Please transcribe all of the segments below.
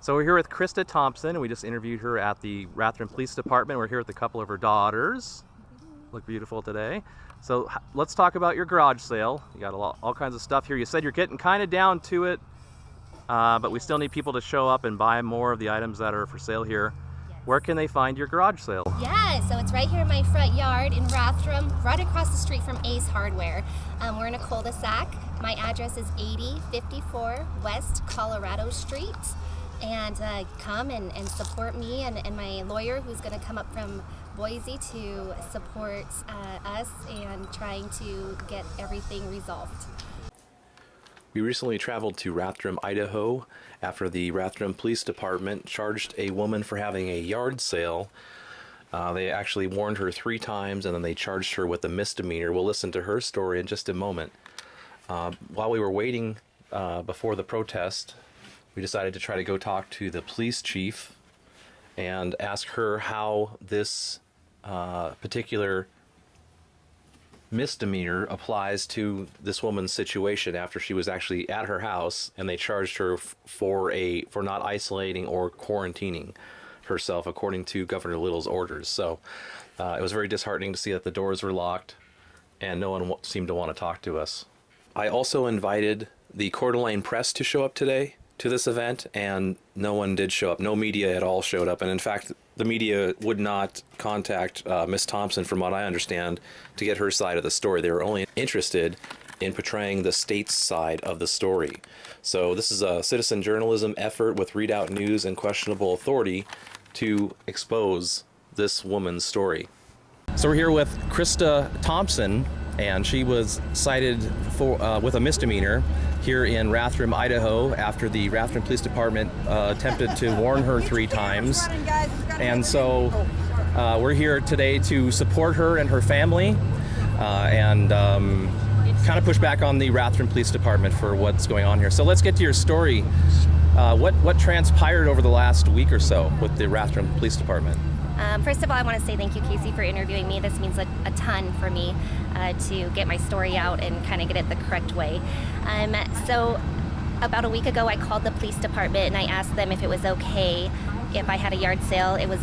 So we're here with Krista Thompson, and we just interviewed her at the Rathdrum Police Department. We're here with a couple of her daughters. Look beautiful today. So let's talk about your garage sale. You got all kinds of stuff here. You said you're getting kind of down to it, but we still need people to show up and buy more of the items that are for sale here. Where can they find your garage sale? Yeah, so it's right here in my front yard in Rathdrum, right across the street from Ace Hardware. We're in a cul-de-sac. My address is 8054 West Colorado Street. And come and support me and my lawyer, who's going to come up from Boise to support us and trying to get everything resolved. We recently traveled to Rathdrum, Idaho, after the Rathdrum Police Department charged a woman for having a yard sale. They actually warned her 3 times, and then they charged her with a misdemeanor. We'll listen to her story in just a moment. While we were waiting before the protest, we decided to try to go talk to the police chief and ask her how this particular misdemeanor applies to this woman's situation after she was actually at her house and they charged her for not isolating or quarantining herself according to Governor Little's orders. So it was very disheartening to see that the doors were locked and no one seemed to want to talk to us. I also invited the Coeur d'Alene press to show up today to this event, and no one did show up. No media at all showed up, and in fact the media would not contact Miss Thompson, from what I understand, to get her side of the story. They were only interested in portraying the state's side of the story. So this is a citizen journalism effort with Readout News and Questionable Authority to expose this woman's story. So we're here with Krista Thompson, and she was cited with a misdemeanor here in Rathdrum, Idaho, after the Rathdrum Police Department attempted to warn her 3 times. And so we're here today to support her and her family and kind of push back on the Rathdrum Police Department for what's going on here. So let's get to your story. What transpired over the last week or so with the Rathdrum Police Department? First of all, I want to say thank you, Casey, for interviewing me. This means a ton for me to get my story out and kind of get it the correct way. So about a week ago, I called the police department and I asked them if it was okay if I had a yard sale. It was,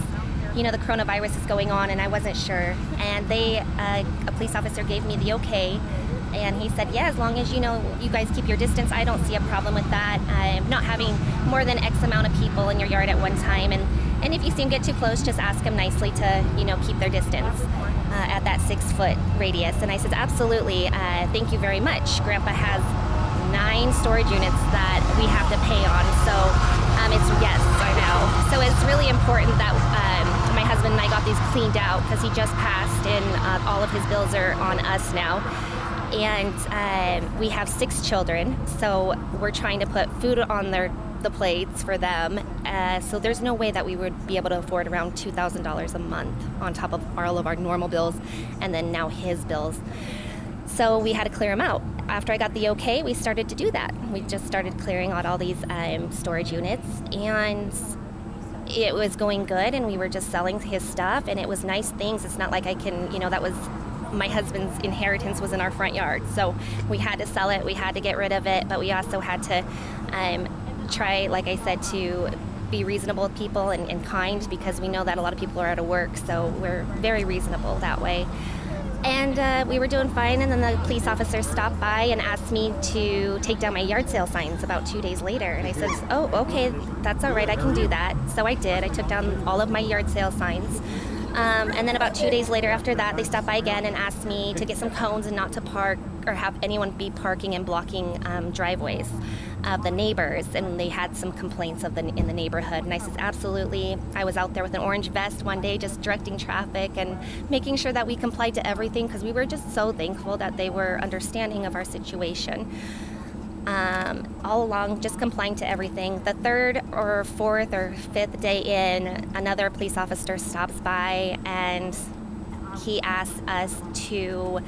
the coronavirus is going on and I wasn't sure. And a police officer gave me the okay. And he said, yeah, as long as you guys keep your distance, I don't see a problem with that. Not having more than X amount of people in your yard at one time. And if you see them get too close, just ask them nicely to, keep their distance at that 6-foot radius. And I said, absolutely, thank you very much. Grandpa has 9 storage units that we have to pay on. So it's, yes, I know. So it's really important that my husband and I got these cleaned out because he just passed and all of his bills are on us now. And we have 6 children, so we're trying to put food on the plates for them. So there's no way that we would be able to afford around $2,000 a month on top of all of our normal bills, and then now his bills. So we had to clear them out. After I got the okay, we started to do that. We just started clearing out all these storage units, and it was going good, and we were just selling his stuff, and it was nice things. It's not like I can, that was my husband's inheritance was in our front yard. So we had to sell it, we had to get rid of it, but we also had to try, like I said, to be reasonable with people and kind, because we know that a lot of people are out of work, so we're very reasonable that way. And we were doing fine, and then the police officer stopped by and asked me to take down my yard sale signs about 2 days later. And I said, oh, okay, that's all right, I can do that. So I did. I took down all of my yard sale signs. And then about 2 days later after that, they stopped by again and asked me to get some cones and not to park or have anyone be parking and blocking driveways of the neighbors. And they had some complaints in the neighborhood. And I said, absolutely. I was out there with an orange vest one day just directing traffic and making sure that we complied to everything, because we were just so thankful that they were understanding of our situation. All along, just complying to everything. The 3rd or 4th or 5th day in, another police officer stops by and he asks us to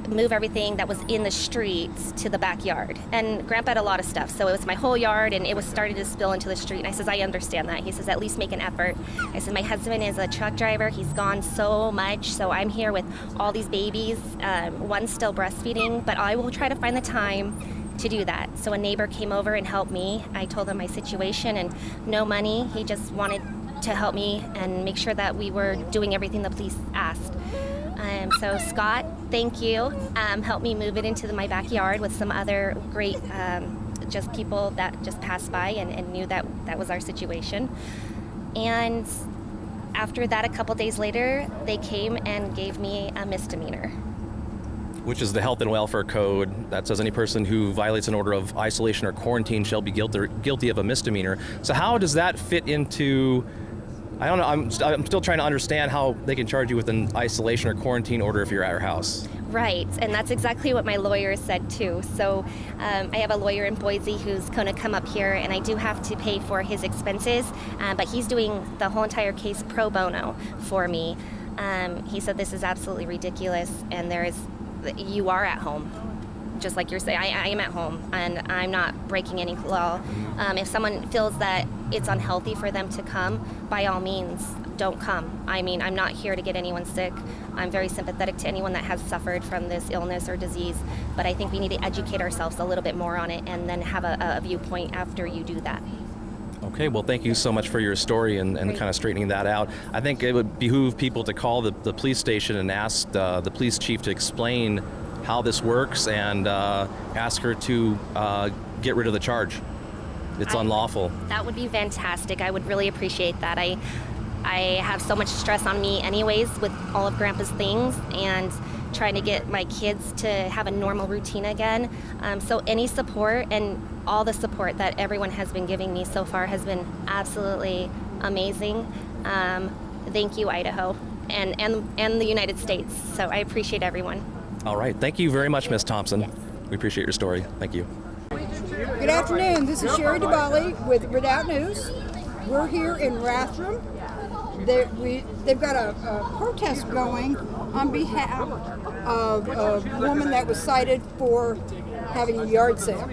move everything that was in the streets to the backyard. And Grandpa had a lot of stuff, so it was my whole yard, and it was starting to spill into the street. And I says, I understand that. He says, at least make an effort. I said, my husband is a truck driver. He's gone so much, so I'm here with all these babies. One's still breastfeeding, but I will try to find the time to do that. So a neighbor came over and helped me. I told him my situation and no money. He just wanted to help me and make sure that we were doing everything the police asked. So Scott, thank you, helped me move it into my backyard with some other great just people that just passed by and knew that that was our situation. And after that, a couple days later, they came and gave me a misdemeanor. Which is the Health and Welfare Code that says any person who violates an order of isolation or quarantine shall be guilty of a misdemeanor. So how does that fit into, I don't know, I'm still trying to understand how they can charge you with an isolation or quarantine order if you're at your house. Right, and that's exactly what my lawyer said too. So I have a lawyer in Boise who's going to come up here, and I do have to pay for his expenses, but he's doing the whole entire case pro bono for me. He said this is absolutely ridiculous, and you are at home. Just like you're saying, I am at home, and I'm not breaking any law. If someone feels that it's unhealthy for them to come, by all means, don't come. I mean, I'm not here to get anyone sick. I'm very sympathetic to anyone that has suffered from this illness or disease, but I think we need to educate ourselves a little bit more on it and then have a viewpoint after you do that. Okay, well, thank you so much for your story and kind of straightening that out. I think it would behoove people to call the police station and ask the police chief to explain how this works and ask her to get rid of the charge. It's unlawful. That would be fantastic. I would really appreciate that. I have so much stress on me anyways with all of Grandpa's things and trying to get my kids to have a normal routine again. So any support and all the support that everyone has been giving me so far has been absolutely amazing. Thank you, Idaho, and the United States. So I appreciate everyone. All right. Thank you very much, Ms. Thompson. Yes. We appreciate your story. Thank you. Good afternoon. This is Sherry DeBali with Redoubt News. We're here in Rathdrum. They've got a protest going on behalf of a woman that was cited for having a yard sale.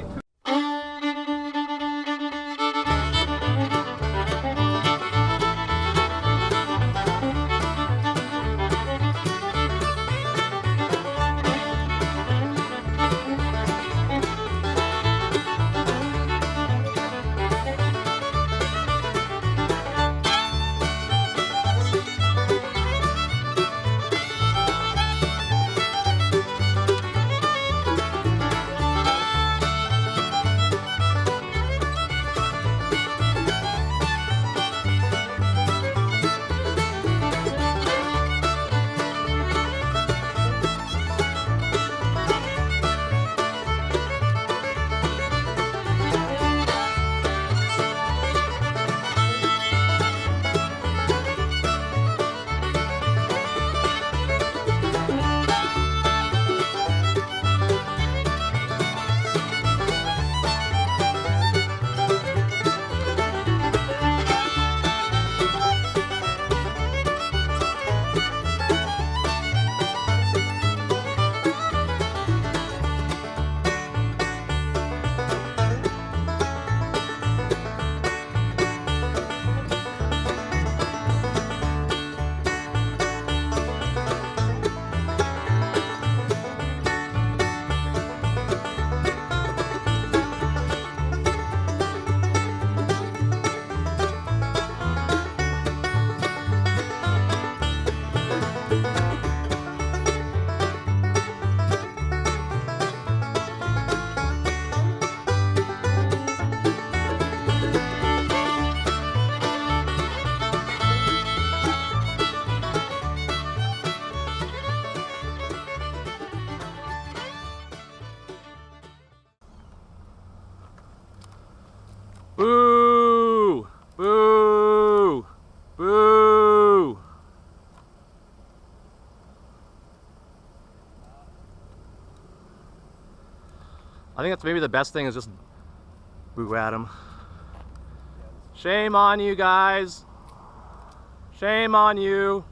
Boo! Boo! Boo! I think that's maybe the best thing is just boo at him. Shame on you guys. Shame on you.